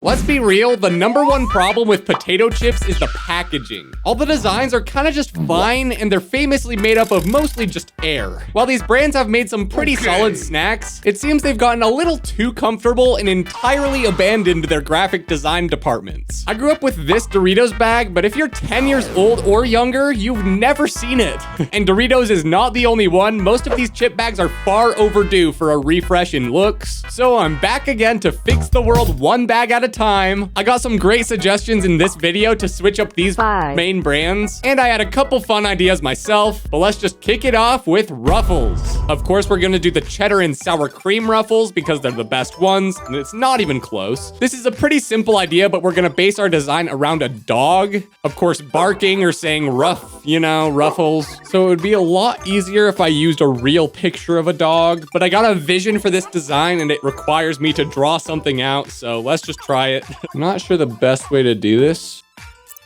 Let's be real, the #1 problem with potato chips is the packaging. All the designs are kind of just fine, and they're famously made up of mostly just air. While these brands have made some pretty solid snacks, it seems they've gotten a little too comfortable and entirely abandoned their graphic design departments. I grew up with this Doritos bag, but if you're 10 years old or younger, you've never seen it. And Doritos is not the only one. Most of these chip bags are far overdue for a refresh in looks. So I'm back again to fix the world one bag at a time. I got some great suggestions in this video to switch up these main brands, and I had a couple fun ideas myself, but let's just kick it off with Ruffles. Of course, we're gonna do the cheddar and sour cream Ruffles because they're the best ones, and it's not even close. This is a pretty simple idea, but we're gonna base our design around a dog. Of course, barking or saying ruff, you know, Ruffles. So it would be a lot easier if I used a real picture of a dog, but I got a vision for this design and it requires me to draw something out, so let's just try it. I'm not sure the best way to do this.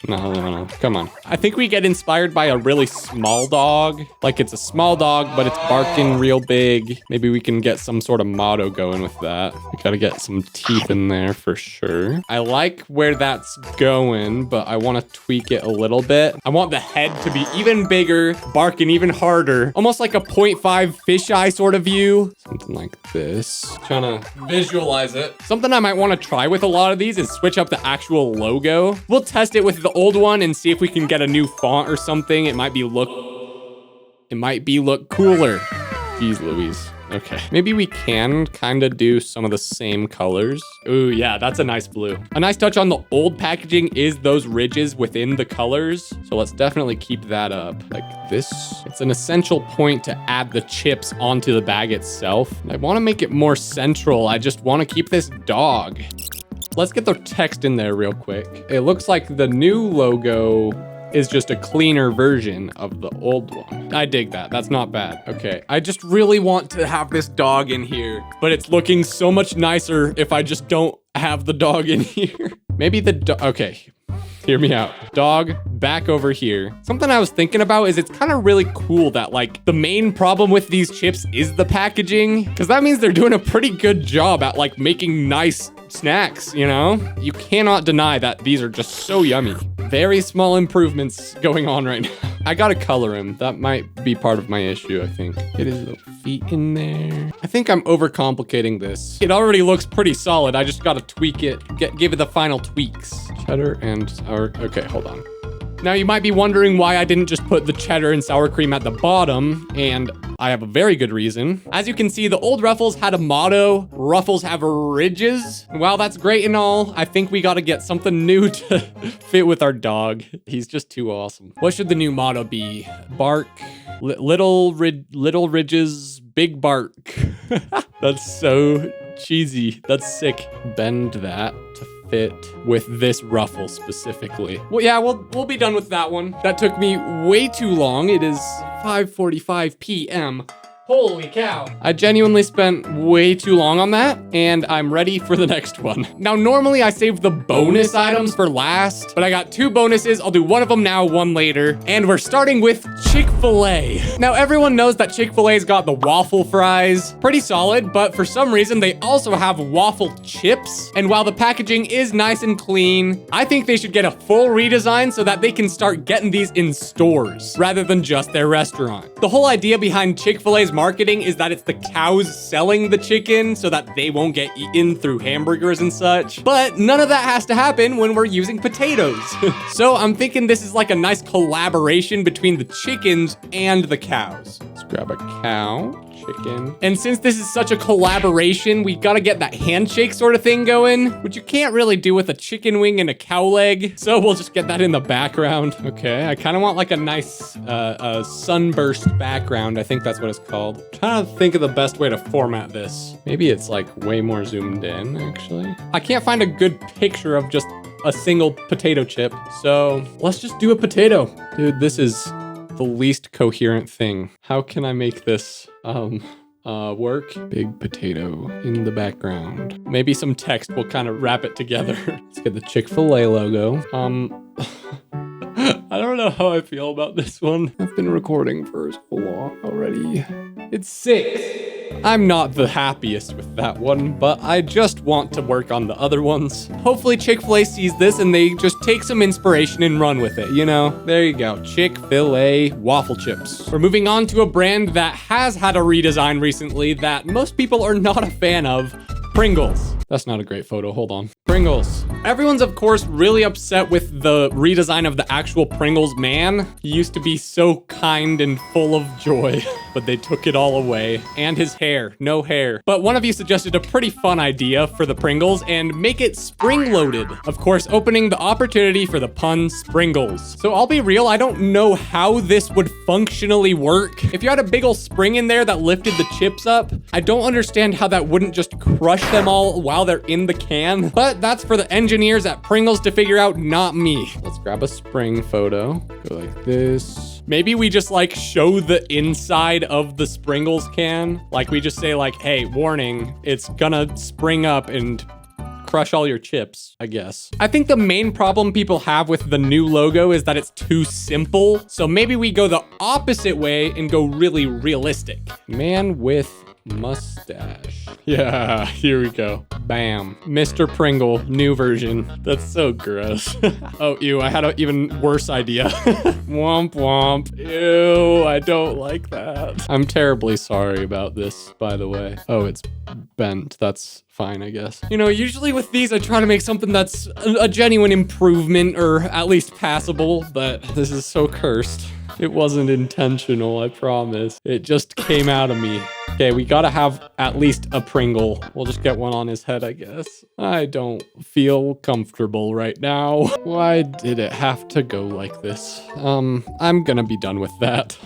No, come on. I think we get inspired by a really small dog. Like it's a small dog, but it's barking real big. Maybe we can get some sort of motto going with that. We gotta get some teeth in there for sure. I like where that's going, but I want to tweak it a little bit. I want the head to be even bigger, barking even harder. Almost like a 0.5 fisheye sort of view. Something like this. Trying to visualize it. Something I might want to try with a lot of these is switch up the actual logo. We'll test it with the old one and see if we can get a new font or something. It might be look cooler. Jeez Louise. Okay. Maybe we can kind of do some of the same colors. Ooh, yeah, that's a nice blue. A nice touch on the old packaging is those ridges within the colors. So let's definitely keep that up like this. It's an essential point to add the chips onto the bag itself. I want to make it more central. I just want to keep this dog. Let's get the text in there real quick. It looks like the new logo is just a cleaner version of the old one. I dig that. That's not bad. Okay, I just really want to have this dog in here, but it's looking so much nicer if I just don't have the dog in here. Maybe the dog, okay. Hear me out. Dog, back over here. Something I was thinking about is it's kind of really cool that like the main problem with these chips is the packaging, because that means they're doing a pretty good job at like making nice snacks, you know? You cannot deny that these are just so yummy. Very small improvements going on right now. I gotta color him. That might be part of my issue, I think. Get his little feet in there. I think I'm overcomplicating this. It already looks pretty solid. I just gotta tweak it, give it the final tweaks. Cheddar and sour, okay, hold on. Now you might be wondering why I didn't just put the cheddar and sour cream at the bottom, and I have a very good reason. As you can see, the old Ruffles had a motto, Ruffles have ridges. And while that's great and all, I think we gotta get something new to fit with our dog. He's just too awesome. What should the new motto be? Bark, little ridges, big bark. That's so cheesy. That's sick. Bend that to fit with this ruffle specifically. Well, yeah, we'll be done with that one. That took me way too long. It is 5:45 p.m. Holy cow. I genuinely spent way too long on that, and I'm ready for the next one. Now, normally I save the bonus items for last, but I got 2 bonuses. I'll do one of them now, one later, and we're starting with Chick-fil-A. Now, everyone knows that Chick-fil-A's got the waffle fries. Pretty solid, but for some reason, they also have waffle chips, and while the packaging is nice and clean, I think they should get a full redesign so that they can start getting these in stores, rather than just their restaurant. The whole idea behind Chick-fil-A's marketing is that it's the cows selling the chicken so that they won't get eaten through hamburgers and such. But none of that has to happen when we're using potatoes. So I'm thinking this is like a nice collaboration between the chickens and the cows. Let's grab a cow, chicken. And since this is such a collaboration, we gotta get that handshake sort of thing going, which you can't really do with a chicken wing and a cow leg. So we'll just get that in the background. Okay, I kind of want like a nice sunburst background. I think that's what it's called. Trying to think of the best way to format this. Maybe it's like way more zoomed in, actually. I can't find a good picture of just a single potato chip, so let's just do a potato. Dude, this is the least coherent thing. How can I make this work? Big potato in the background. Maybe some text will kind of wrap it together. Let's get the Chick-fil-A logo. I don't know how I feel about this one. I've been recording for so long already. It's 6. I'm not the happiest with that one, but I just want to work on the other ones. Hopefully Chick-fil-A sees this and they just take some inspiration and run with it, you know? There you go, Chick-fil-A waffle chips. We're moving on to a brand that has had a redesign recently that most people are not a fan of, Pringles. That's not a great photo, hold on. Pringles. Everyone's of course really upset with the redesign of the actual Pringles man. He used to be so kind and full of joy, but they took it all away. And his hair, no hair. But one of you suggested a pretty fun idea for the Pringles and make it spring-loaded. Of course, opening the opportunity for the pun Springles. So I'll be real, I don't know how this would functionally work. If you had a big ol' spring in there that lifted the chips up, I don't understand how that wouldn't just crush them all while they're in the can. But that's for the engineers at Pringles to figure out, not me. Let's grab a spring photo. Go like this. Maybe we just like show the inside of the Springles can. Like we just say like, hey, warning, it's gonna spring up and crush all your chips, I guess. I think the main problem people have with the new logo is that it's too simple. So maybe we go the opposite way and go really realistic. Man with mustache. Yeah, here we go. Bam. Mr. Pringle, new version. That's so gross. Oh, ew, I had an even worse idea. Womp womp. Ew, I don't like that. I'm terribly sorry about this, by the way. Oh, it's bent. That's fine, I guess. You know, usually with these, I try to make something that's a genuine improvement or at least passable, but this is so cursed. It wasn't intentional, I promise. It just came out of me. Okay, we gotta have at least a Pringle. We'll just get one on his head, I guess. I don't feel comfortable right now. Why did it have to go like this? I'm gonna be done with that.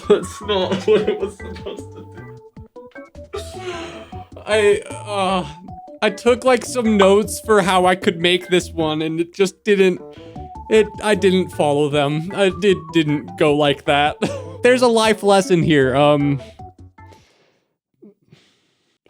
That's not what it was supposed to do. I took like some notes for how I could make this one and it just didn't. I didn't follow them. It didn't go like that. There's a life lesson here.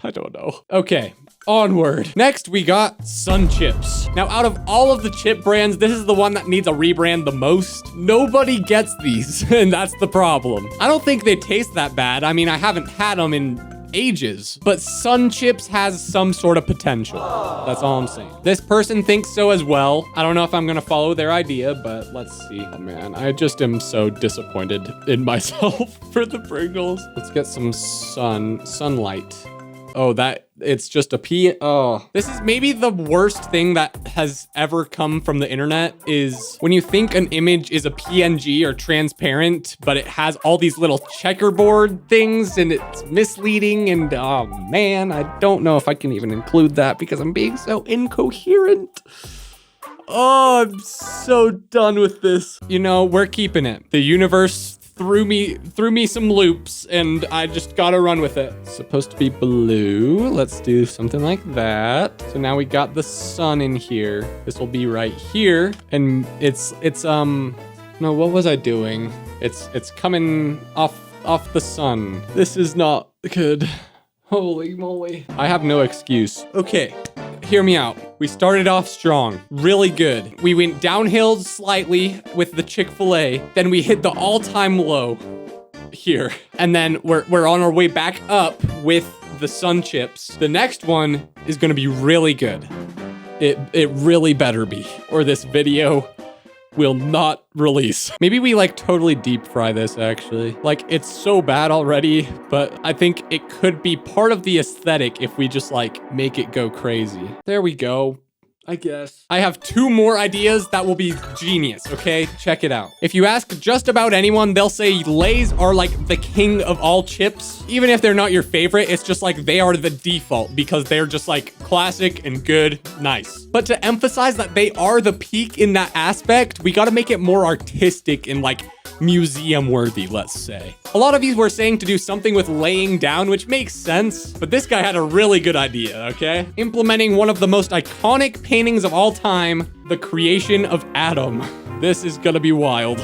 I don't know. Okay, onward. Next, we got Sun Chips. Now, out of all of the chip brands, this is the one that needs a rebrand the most. Nobody gets these, and that's the problem. I don't think they taste that bad. I mean, I haven't had them in ages, but Sun Chips has some sort of potential. That's all I'm saying. This person thinks so as well. I don't know if I'm gonna follow their idea, but let's see. Oh man, I just am so disappointed in myself for the Pringles. Let's get some sunlight. Oh, it's just a P. Oh, this is maybe the worst thing that has ever come from the internet is when you think an image is a PNG or transparent, but it has all these little checkerboard things and it's misleading. And oh man, I don't know if I can even include that because I'm being so incoherent. Oh, I'm so done with this. You know, we're keeping it. The universe threw me some loops and I just gotta run with it. It's supposed to be blue. Let's do something like that. So now we got the sun in here. This will be right here. And it's no, what was I doing? It's coming off the sun. This is not good. Holy moly. I have no excuse. Okay. Hear me out. We started off strong, really good. We went downhill slightly with the Chick-fil-A, then we hit the all-time low here. And then we're on our way back up with the Sun Chips. The next one is gonna be really good. It really better be, or this video will not release. Maybe we like totally deep fry this actually. Like it's so bad already, but I think it could be part of the aesthetic if we just like make it go crazy. There we go. I guess. I have 2 more ideas that will be genius, okay? Check it out. If you ask just about anyone, they'll say Lay's are like the king of all chips. Even if they're not your favorite, it's just like they are the default because they're just like classic and good, nice. But to emphasize that they are the peak in that aspect, we gotta make it more artistic and like museum worthy, let's say. A lot of you were saying to do something with laying down, which makes sense, but this guy had a really good idea, okay? Implementing one of the most iconic paintings of all time, the creation of Adam. This is gonna be wild.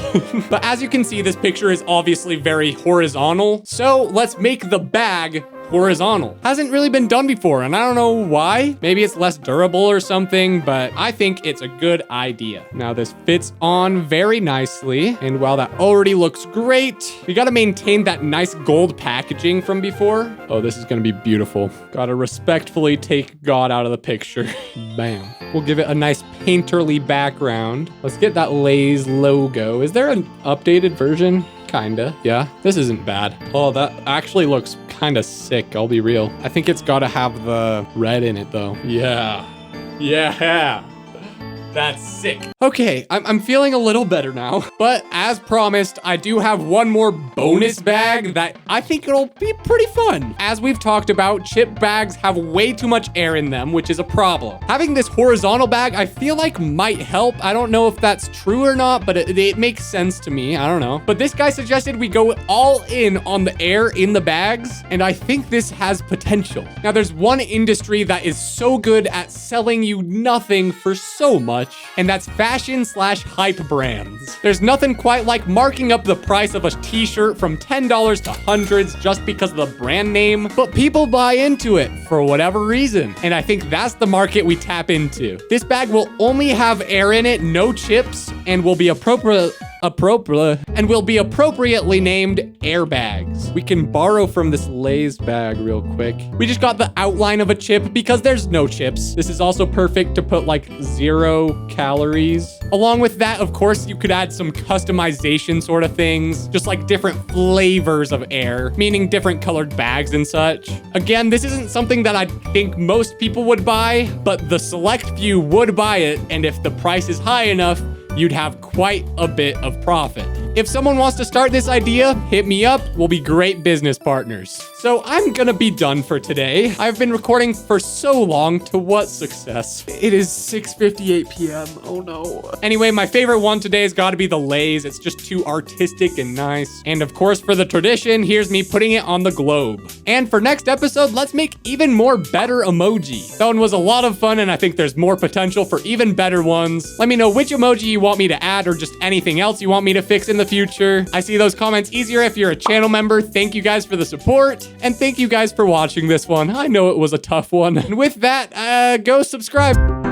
But as you can see, this picture is obviously very horizontal. So let's make the bag horizontal. Hasn't really been done before, and I don't know why. Maybe it's less durable or something, but I think it's a good idea. Now this fits on very nicely, and while that already looks great, we gotta maintain that nice gold packaging from before. Oh, this is gonna be beautiful. Gotta respectfully take God out of the picture. Bam. We'll give it a nice painterly background. Let's get that Lay's logo. Is there an updated version? Kinda, yeah. This isn't bad. Oh, that actually looks kinda sick, I'll be real. I think it's gotta have the red in it though. Yeah. Yeah. That's sick. Okay, I'm feeling a little better now. But as promised, I do have one more bonus bag that I think it'll be pretty fun. As we've talked about, chip bags have way too much air in them, which is a problem. Having this horizontal bag, I feel like might help. I don't know if that's true or not, but it makes sense to me. I don't know. But this guy suggested we go all in on the air in the bags, and I think this has potential. Now, there's one industry that is so good at selling you nothing for so much, and that's fashion/hype brands. There's nothing quite like marking up the price of a t-shirt from $10 to hundreds just because of the brand name, but people buy into it for whatever reason, and I think that's the market we tap into. This bag will only have air in it, no chips, and will be appropriately named airbags. We can borrow from this Lay's bag real quick. We just got the outline of a chip because there's no chips. This is also perfect to put like 0 calories. Along with that, of course, you could add some customization sort of things, just like different flavors of air, meaning different colored bags and such. Again, this isn't something that I think most people would buy, but the select few would buy it, and if the price is high enough, you'd have quite a bit of profit. If someone wants to start this idea, hit me up. We'll be great business partners. So I'm gonna be done for today. I've been recording for so long. To what success? It is 6:58 p.m. Oh no. Anyway, my favorite one today has got to be the Lay's. It's just too artistic and nice. And of course, for the tradition, here's me putting it on the globe. And for next episode, let's make even more better emoji. That one was a lot of fun, and I think there's more potential for even better ones. Let me know which emoji you want me to add, or just anything else you want me to fix in the future. I see those comments easier if you're a channel member. Thank you guys for the support, and thank you guys for watching this one. I know it was a tough one. And with that, go subscribe.